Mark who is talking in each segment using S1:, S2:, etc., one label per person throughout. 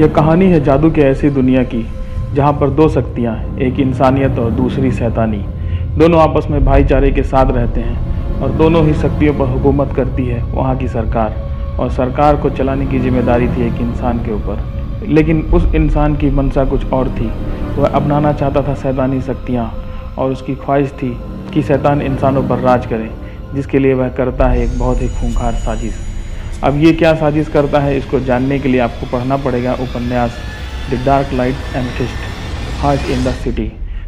S1: यह कहानी है जादू की ऐसी दुनिया की जहाँ पर दो शक्तियाँ, एक इंसानियत और दूसरी शैतानी, दोनों आपस में भाईचारे के साथ रहते हैं और दोनों ही शक्तियों पर हुकूमत करती है वहाँ की सरकार। और सरकार को चलाने की जिम्मेदारी थी एक इंसान के ऊपर। लेकिन उस इंसान की मंशा कुछ और थी। वह अपनाना चाहता था शैतानी शक्तियाँ और उसकी ख्वाहिश थी कि शैतान इंसानों पर राज करे, जिसके लिए वह करता है एक बहुत ही खूंखार साजिश। अब ये क्या साजिश करता है, इसको जानने के लिए आपको पढ़ना पड़ेगा उपन्यास the dark light amethyst heart in the city.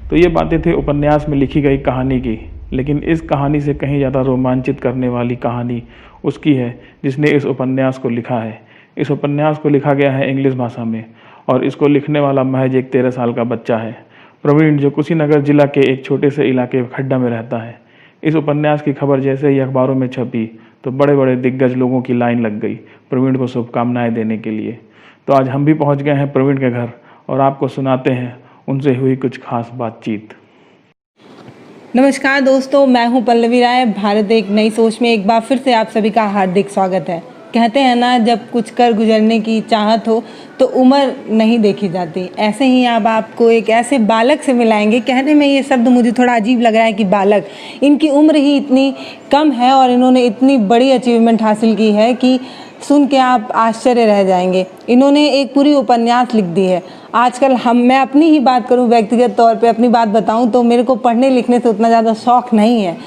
S1: तो ये बातें थी उपन्यास में लिखी गई कहानी की, लेकिन इस कहानी से कहीं ज़्यादा रोमांचित करने वाली कहानी उसकी है जिसने इस उपन्यास को लिखा है। इस उपन्यास को लिखा गया है इंग्लिश भाषा में और इसको लिखने वाला महज एक 13 साल का बच्चा है, प्रवीण, जो कुशीनगर जिला के एक छोटे से इलाके खड्डा में रहता है। इस उपन्यास की खबर जैसे ही अखबारों में छपी तो बड़े बड़े दिग्गज लोगों की लाइन लग गई प्रवीण को शुभकामनाएं देने के लिए। तो आज हम भी पहुंच गए हैं प्रवीण के घर और आपको सुनाते हैं उनसे हुई कुछ खास बातचीत।
S2: नमस्कार दोस्तों, मैं हूं पल्लवी राय। भारत एक नई सोच में एक बार फिर से आप सभी का हार्दिक स्वागत है। कहते हैं ना, जब कुछ कर गुजरने की चाहत हो तो उम्र नहीं देखी जाती। ऐसे ही अब आपको एक ऐसे बालक से मिलाएंगे। कहने में ये शब्द मुझे थोड़ा अजीब लग रहा है कि बालक, इनकी उम्र ही इतनी कम है और इन्होंने इतनी बड़ी अचीवमेंट हासिल की है कि सुन के आप आश्चर्य रह जाएंगे। इन्होंने एक पूरी उपन्यास लिख दी है। आजकल मैं अपनी ही बात करूं, व्यक्तिगत तौर पे अपनी बात बताऊं तो मेरे को पढ़ने लिखने से उतना ज़्यादा शौक़ नहीं है।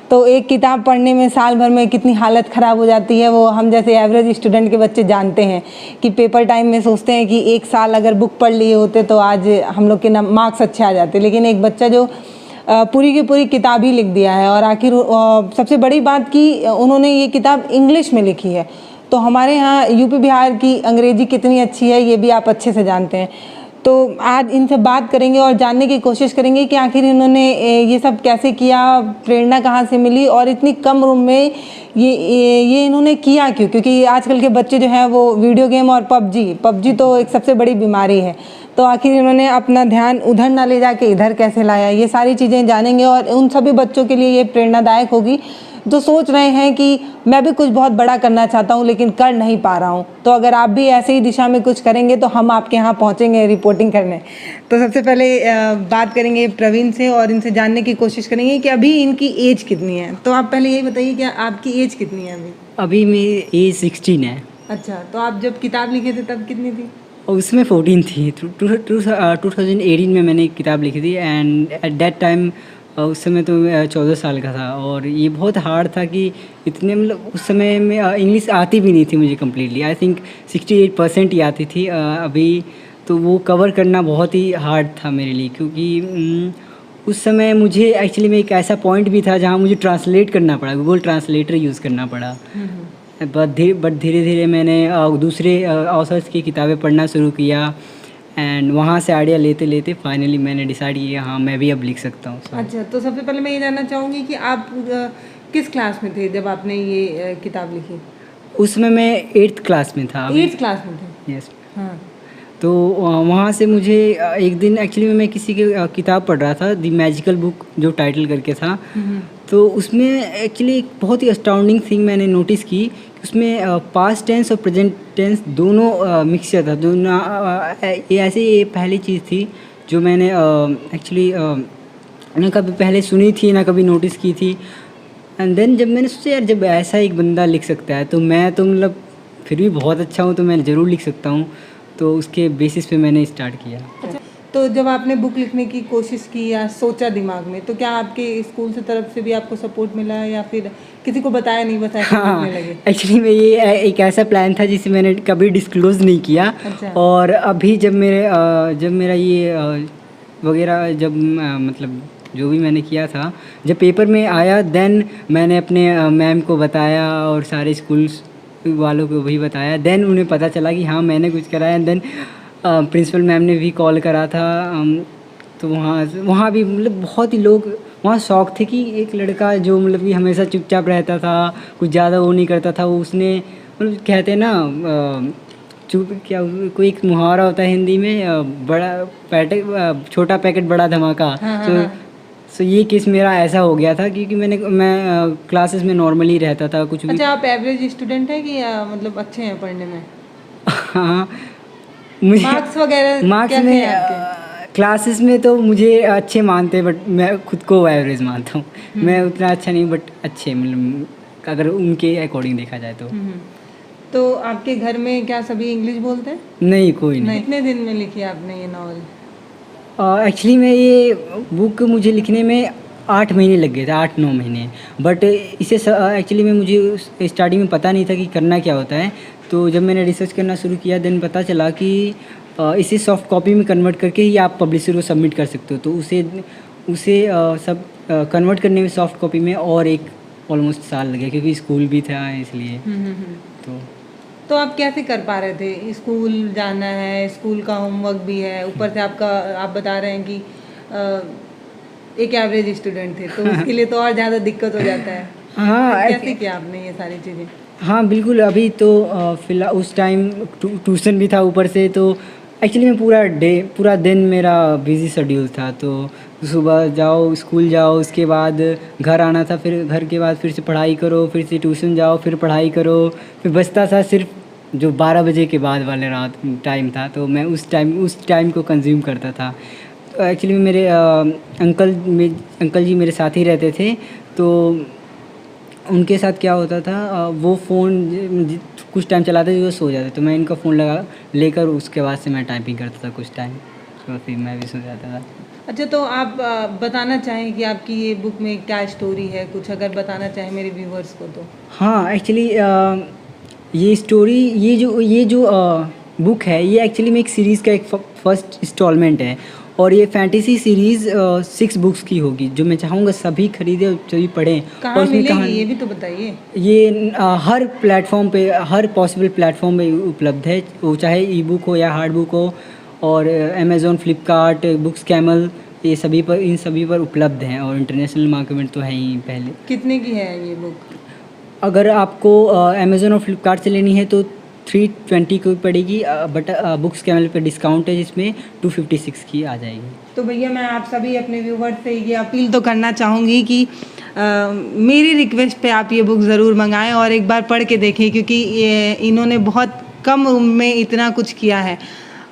S2: तो एक किताब पढ़ने में साल भर में कितनी हालत ख़राब हो जाती है, वो हम जैसे एवरेज स्टूडेंट के बच्चे जानते हैं कि पेपर टाइम में सोचते हैं कि एक साल अगर बुक पढ़ लिए होते तो आज हम लोग के मार्क्स अच्छे आ जाते। लेकिन एक बच्चा जो पूरी की पूरी किताब ही लिख दिया है। और आखिर सबसे बड़ी बात कि उन्होंने ये किताब इंग्लिश में लिखी है। तो हमारे यहाँ यूपी बिहार की अंग्रेजी कितनी अच्छी है ये भी आप अच्छे से जानते हैं। तो आज इनसे बात करेंगे और जानने की कोशिश करेंगे कि आखिर इन्होंने ये सब कैसे किया, प्रेरणा कहाँ से मिली और इतनी कम उम्र में ये इन्होंने किया क्यों। क्योंकि आजकल के बच्चे जो हैं वो वीडियो गेम और पबजी तो एक सबसे बड़ी बीमारी है। तो आखिर इन्होंने अपना ध्यान उधर ना ले जाके इधर कैसे लाया, ये सारी चीज़ें जानेंगे। और उन सभी बच्चों के लिए ये प्रेरणादायक होगी जो सोच रहे हैं कि मैं भी कुछ बहुत बड़ा करना चाहता हूं लेकिन कर नहीं पा रहा हूं। तो अगर आप भी ऐसे ही दिशा में कुछ करेंगे तो हम आपके यहाँ पहुंचेंगे रिपोर्टिंग करने। तो सबसे पहले बात करेंगे प्रवीण से और इनसे जानने की कोशिश करेंगे कि अभी इनकी एज कितनी है। तो आप पहले यही बताइए कि आपकी एज कितनी है अभी?
S3: अभी मेरी एज 16 है।
S2: अच्छा, तो आप जब किताब लिखे थे तब कितनी थी?
S3: उसमें 14 थी। 2018 में मैंने एक किताब लिखी थी एंड एट दैट टाइम उस समय तो मैं 14 साल का था। और ये बहुत हार्ड था कि इतने मतलब उस समय में इंग्लिश आती भी नहीं थी मुझे कम्प्लीटली। आई थिंक 68% ही आती थी अभी। तो वो कवर करना बहुत ही हार्ड था मेरे लिए, क्योंकि उस समय मुझे एक्चुअली में एक ऐसा पॉइंट भी था जहाँ मुझे ट्रांसलेट करना पड़ा, गूगल ट्रांसलेटर यूज़ करना पड़ा। बट धीरे धीरे मैंने दूसरे ऑथर्स की किताबें पढ़ना शुरू किया एंड वहाँ से आइडिया लेते लेते फाइनली मैंने डिसाइड किया हाँ मैं भी अब लिख सकता हूँ।
S2: अच्छा, तो सबसे पहले मैं ये जानना चाहूँगी कि आप किस क्लास में थे जब आपने ये किताब लिखी?
S3: उसमें मैं 8th क्लास में था।
S2: 8th क्लास में थे?
S3: यस।
S2: हाँ।
S3: तो वहाँ से मुझे एक दिन एक्चुअली मैं किसी की किताब पढ़ रहा था, द मैजिकल बुक जो टाइटल करके था। तो उसमें एक्चुअली एक बहुत ही अस्टाउंडिंग थिंग मैंने नोटिस की, उसमें पास्ट टेंस और प्रेजेंट टेंस दोनों मिक्सचर था। दोनों ये ऐसी ये पहली चीज़ थी जो मैंने एक्चुअली ना कभी पहले सुनी थी ना कभी नोटिस की थी। एंड देन जब मैंने सोचा यार जब ऐसा एक बंदा लिख सकता है तो मैं तो मतलब फिर भी बहुत अच्छा हूँ तो मैं ज़रूर लिख सकता हूँ। तो उसके बेसिस पे मैंने स्टार्ट किया।
S2: अच्छा, तो जब आपने बुक लिखने की कोशिश की या सोचा दिमाग में, तो क्या आपके स्कूल से तरफ से भी आपको सपोर्ट मिला या फिर किसी को बताया नहीं, बस ऐसे लिखने लगे?
S3: एक्चुअली में ये एक ऐसा प्लान था जिसे मैंने कभी डिस्क्लोज नहीं किया।
S2: अच्छा।
S3: और अभी जब मेरा ये वगैरह जब मतलब जो भी मैंने किया था जब पेपर में आया देन मैंने अपने मैम को बताया और सारे स्कूल्स वालों को भी बताया। देन उन्हें पता चला कि हाँ मैंने कुछ कराया। देन प्रिंसिपल मैम ने भी कॉल करा था। तो वहाँ भी मतलब बहुत ही लोग वहाँ शौक थे कि एक लड़का जो मतलब कि हमेशा चुपचाप रहता था, कुछ ज़्यादा वो नहीं करता था, वो उसने मतलब कहते हैं ना चुप क्या कोई एक मुहावरा होता है हिंदी में, बड़ा पैकेट छोटा पैकेट बड़ा धमाका। सो ये केस मेरा ऐसा हो गया था क्योंकि मैं क्लासेस में नॉर्मली रहता था कुछ भी।
S2: अच्छा, आप एवरेज स्टूडेंट हैं कि मतलब अच्छे हैं पढ़ने में?
S3: हाँ मुझे
S2: मार्क्स वगैरह
S3: मार्क्स
S2: कैसे
S3: में
S2: हैं आपके?
S3: क्लासेस में तो मुझे अच्छे मानते हैं, बट मैं खुद को एवरेज मानता हूँ। मैं उतना अच्छा नहीं, बट अच्छे, मतलब अगर उनके अकॉर्डिंग देखा जाए तो।
S2: तो आपके घर में क्या सभी इंग्लिश बोलते हैं?
S3: नहीं, कोई नहीं।
S2: कितने दिन में लिखी आपने ये नॉवल?
S3: एक्चुअली मैं ये बुक मुझे लिखने में 8 महीने लग गए थे, 8-9 महीने। बट इसे एक्चुअली में मुझे स्टार्टिंग में पता नहीं था कि करना क्या होता है। तो जब मैंने रिसर्च करना शुरू किया, देन पता चला कि इसे सॉफ्ट कॉपी में कन्वर्ट करके ही आप पब्लिशर को सबमिट कर सकते हो। तो उसे सब कन्वर्ट करने में सॉफ्ट कॉपी में और एक ऑलमोस्ट साल लगे, क्योंकि स्कूल भी था इसलिए।
S2: तो आप कैसे कर पा रहे थे? स्कूल जाना है, स्कूल का होमवर्क भी है, ऊपर से आप बता रहे हैं कि एक एवरेज स्टूडेंट थे, तो उसके लिए तो और ज़्यादा दिक्कत हो जाता है।
S3: हाँ,
S2: कैसे किया आपने ये सारी चीज़ें?
S3: हाँ बिल्कुल। अभी तो फिलहाल उस टाइम ट्यूशन भी था ऊपर से, तो एक्चुअली में पूरा दिन मेरा बिजी शेड्यूल था। तो सुबह जाओ, स्कूल जाओ, उसके बाद घर आना था, फिर घर के बाद फिर से पढ़ाई करो, फिर से ट्यूशन जाओ, फिर पढ़ाई करो। फिर बचता था सिर्फ जो 12 बजे के बाद वाले रात टाइम था, तो मैं उस टाइम को कंज्यूम करता था। तो एक्चुअली मेरे अंकल जी मेरे साथ ही रहते थे। तो उनके साथ क्या होता था, वो फ़ोन कुछ टाइम चलाते थे, वो सो जाते, तो मैं इनका फ़ोन लेकर उसके बाद से मैं टाइपिंग करता था कुछ टाइम, तो फिर मैं भी सो जाता था।
S2: अच्छा, तो आप बताना चाहें कि आपकी ये बुक में क्या स्टोरी है, कुछ अगर बताना चाहें मेरे व्यूवर्स को तो?
S3: हाँ, एक्चुअली ये स्टोरी, ये जो बुक है, ये एक्चुअली में एक सीरीज़ का एक फर्स्ट इंस्टॉलमेंट है। और ये फैंटेसी सीरीज़ 6 बुक्स की होगी, जो मैं चाहूँगा सभी खरीदें और सभी पढ़ें।
S2: कहाँ मिलेगी ये भी तो बताइए।
S3: ये हर प्लेटफॉर्म पे, हर पॉसिबल प्लेटफॉर्म पे उपलब्ध है, वो चाहे ई बुक हो या हार्ड बुक हो। और अमेज़ॉन, फ्लिपकार्ट, बुक्स कैमल, ये सभी पर, इन सभी पर उपलब्ध हैं। और इंटरनेशनल मार्केट में तो है ही पहले।
S2: कितने की है ये बुक?
S3: अगर आपको अमेज़ॉन और फ्लिपकार्ट से लेनी है तो 320 की पड़ेगी, बट बुक्स कैमल पे डिस्काउंट है जिसमें 256 की आ जाएगी।
S2: तो भैया, मैं आप सभी अपने व्यूवर्स से ये अपील तो करना चाहूँगी कि मेरी रिक्वेस्ट पे आप ये बुक ज़रूर मंगाएं और एक बार पढ़ के देखें, क्योंकि इन्होंने बहुत कम उम्र में इतना कुछ किया है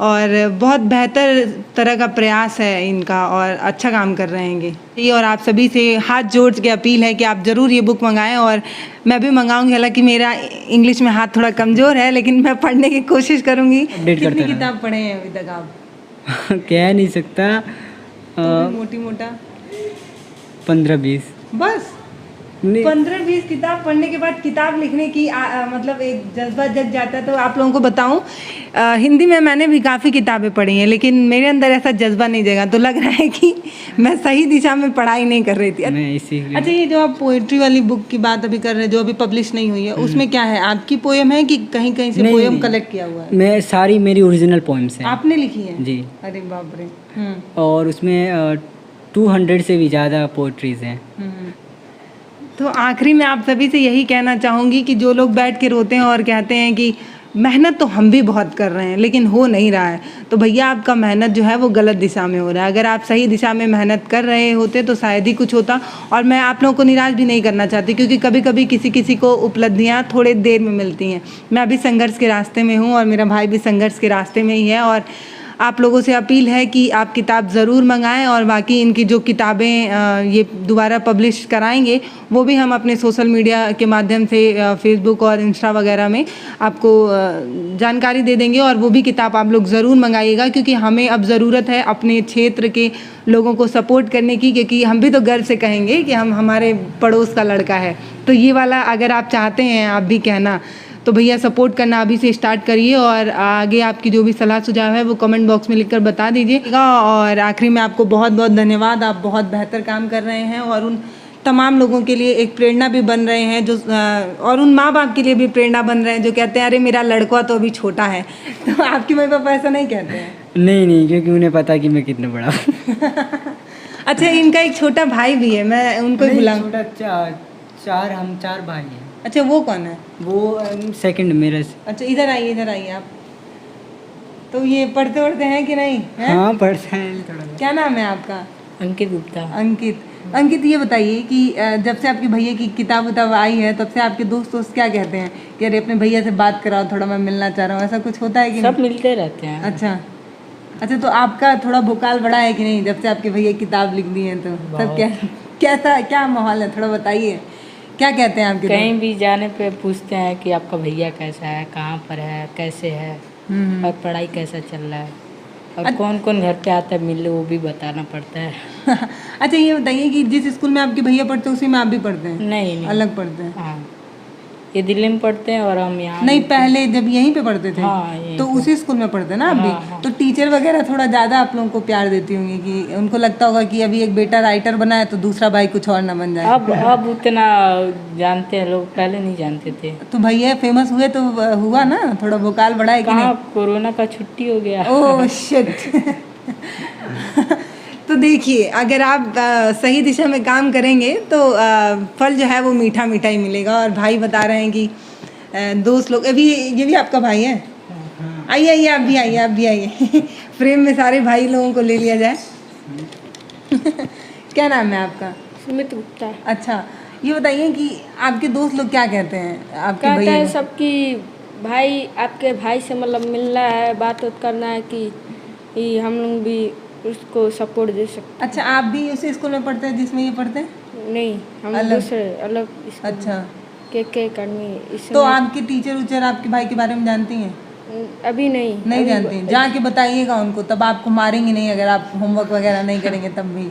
S2: और बहुत बेहतर तरह का प्रयास है इनका और अच्छा काम कर रहे हैं ये। और आप सभी से हाथ जोड़ के अपील है कि आप ज़रूर ये बुक मंगाएं और मैं भी मंगाऊंगी। हालांकि मेरा इंग्लिश में हाथ थोड़ा कमज़ोर है, लेकिन मैं पढ़ने की कोशिश करूंगी। कितनी किताब पढ़े हैं अभी तक आप?
S3: कह नहीं सकता,
S2: मोटी मोटा
S3: 15-20
S2: बस। 15-20 किताब पढ़ने के बाद किताब लिखने की मतलब एक जज्बा जग जाता है। तो आप लोगों को बताऊं, हिंदी में मैंने भी काफ़ी किताबें पढ़ी हैं, लेकिन मेरे अंदर ऐसा जज्बा नहीं जगा। तो लग रहा है कि मैं सही दिशा में पढ़ाई नहीं कर रही थी। अच्छा, ये जो आप पोइट्री वाली बुक की बात अभी कर रहे हैं, जो अभी पब्लिश नहीं हुई है, उसमें क्या है? आपकी पोयम है कि कहीं कहीं से पोयम कलेक्ट किया हुआ है?
S3: मैं सारी मेरी ओरिजिनल पोइम्स हैं।
S2: आपने लिखी है?
S3: जी।
S2: अरे बाप रे।
S3: और उसमें 200 से भी ज़्यादा पोइट्रीज़ हैं।
S2: तो आखिरी में आप सभी से यही कहना चाहूँगी कि जो लोग बैठ के रोते हैं और कहते हैं कि मेहनत तो हम भी बहुत कर रहे हैं लेकिन हो नहीं रहा है, तो भैया आपका मेहनत जो है वो गलत दिशा में हो रहा है। अगर आप सही दिशा में मेहनत कर रहे होते तो शायद ही कुछ होता। और मैं आप लोगों को निराश भी नहीं करना चाहती, क्योंकि कभी कभी किसी को उपलब्धियाँ थोड़े देर में मिलती हैं। मैं अभी संघर्ष के रास्ते में हूँ और मेरा भाई भी संघर्ष के रास्ते में ही है। और आप लोगों से अपील है कि आप किताब ज़रूर मंगाएं और बाकी इनकी जो किताबें ये दोबारा पब्लिश कराएंगे वो भी हम अपने सोशल मीडिया के माध्यम से फेसबुक और इंस्टा वगैरह में आपको जानकारी दे देंगे। और वो भी किताब आप लोग ज़रूर मंगाइएगा, क्योंकि हमें अब ज़रूरत है अपने क्षेत्र के लोगों को सपोर्ट करने की, क्योंकि हम भी तो गर्व से कहेंगे कि हम हमारे पड़ोस का लड़का है। तो ये वाला अगर आप चाहते हैं आप भी कहना, तो भैया सपोर्ट करना अभी से स्टार्ट करिए। और आगे आपकी जो भी सलाह सुझाव है वो कमेंट बॉक्स में लिखकर बता दीजिएगा। और आखिरी में आपको बहुत बहुत धन्यवाद, आप बहुत बेहतर काम कर रहे हैं और उन तमाम लोगों के लिए एक प्रेरणा भी बन रहे हैं जो और उन माँ बाप के लिए भी प्रेरणा बन रहे हैं जो कहते हैं अरे मेरा लड़का तो अभी छोटा है। तो आपके मम्मी पापा ऐसा नहीं कहते हैं?
S3: नहीं, क्योंकि उन्हें पता कि मैं कितना बड़ा हूँ।
S2: अच्छा, इनका एक छोटा भाई भी है, मैं उनको ही बुलाऊँ?
S3: हम 4 भाई हैं।
S2: अच्छा, वो कौन है?
S3: वो सेकंड मेरा।
S2: अच्छा, इधर आइए आप। तो ये पढ़ते हैं कि नहीं है?
S3: हाँ, पढ़ते हैं थोड़ा।
S2: क्या नाम है आपका?
S4: अंकित गुप्ता।
S2: अंकित। अंकित ये बताइए कि जब से आपके भैया की किताब उताब आई है तब से आपके दोस्त क्या कहते हैं कि अरे अपने भैया से बात कराओ, थोड़ा मैं मिलना चाह रहा हूँ, ऐसा कुछ होता है कि
S4: सब मिलते रहते हैं।
S2: अच्छा अच्छा, तो आपका थोड़ा भोकाल बढ़ा है कि नहीं जब से आपके भैया किताब लिख दी है? तो सब कैसा क्या माहौल है, थोड़ा बताइए, क्या कहते हैं आपके
S4: कहीं भी जाने पे पूछते हैं कि आपका भैया कैसा है, कहाँ पर है, कैसे है, और पढ़ाई कैसा चल रहा है, और कौन कौन घर पे आता है मिलने, वो भी बताना पड़ता है।
S2: अच्छा ये बताइए कि जिस स्कूल में आपके भैया पढ़ते हैं उसी में आप भी पढ़ते हैं?
S4: नहीं
S2: अलग पढ़ते हैं?
S4: हाँ, ये दिल्ली में पढ़ते हैं और हम यहाँ।
S2: नहीं, पहले जब यहीं पे पढ़ते थे
S4: हाँ, यहीं
S2: तो उसी स्कूल में पढ़ते ना आप भी?
S4: हाँ।
S2: तो टीचर वगैरह थोड़ा ज़्यादा आप लोगों को प्यार देती होंगी कि उनको लगता होगा कि अभी एक बेटा राइटर बना है तो दूसरा भाई कुछ और ना बन जाए।
S4: अब उतना जानते हैं लोग, पहले नहीं जानते थे।
S2: तो भैया फेमस हुए तो हुआ ना, थोड़ा वोकाल बढ़ा है कि नहीं?
S4: कहाँ, कोरोना का छुट्टी हो गया।
S2: Oh shit. तो देखिए, अगर आप सही दिशा में काम करेंगे तो फल जो है वो मीठा मीठा ही मिलेगा। और भाई बता रहे हैं कि दोस्त लोग, अभी ये भी आपका भाई है? आइए आइए, आप भी आइए। फ्रेम में सारे भाई लोगों को ले लिया जाए। क्या नाम है आपका?
S5: सुमित गुप्ता।
S2: अच्छा, ये बताइए कि आपके दोस्त लोग क्या कहते हैं आपके
S5: कहते
S2: भैया?
S5: हैं सबकी भाई, आपके भाई से मतलब मिलना है, बात करना है कि हम लोग भी उसको सपोर्ट दे सकते।
S2: अच्छा, आप भी उसी स्कूल में पढ़ते हैं जिसमें ये पढ़ते हैं?
S5: नहीं, हम
S2: अलग?
S5: दूसरे अलग स्कूल।
S2: अच्छा,
S5: के अकेडमी इसमें।
S2: तो आपके टीचर उचर आपके भाई के बारे में जानती हैं?
S5: अभी नहीं
S2: नहीं जानती हैं? जाके बताइएगा उनको, तब आपको मारेंगे नहीं अगर आप होमवर्क वगैरह नहीं करेंगे तब भी।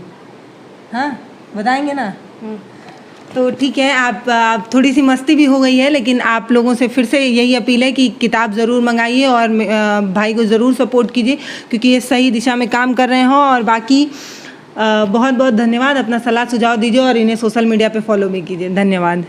S2: हाँ, बताएंगे ना? तो ठीक है, आप थोड़ी सी मस्ती भी हो गई है, लेकिन आप लोगों से फिर से यही अपील है कि किताब ज़रूर मंगाइए और भाई को ज़रूर सपोर्ट कीजिए क्योंकि ये सही दिशा में काम कर रहे हों। और बाकी बहुत बहुत धन्यवाद। अपना सलाह सुझाव दीजिए और इन्हें सोशल मीडिया पे फॉलो भी कीजिए। धन्यवाद।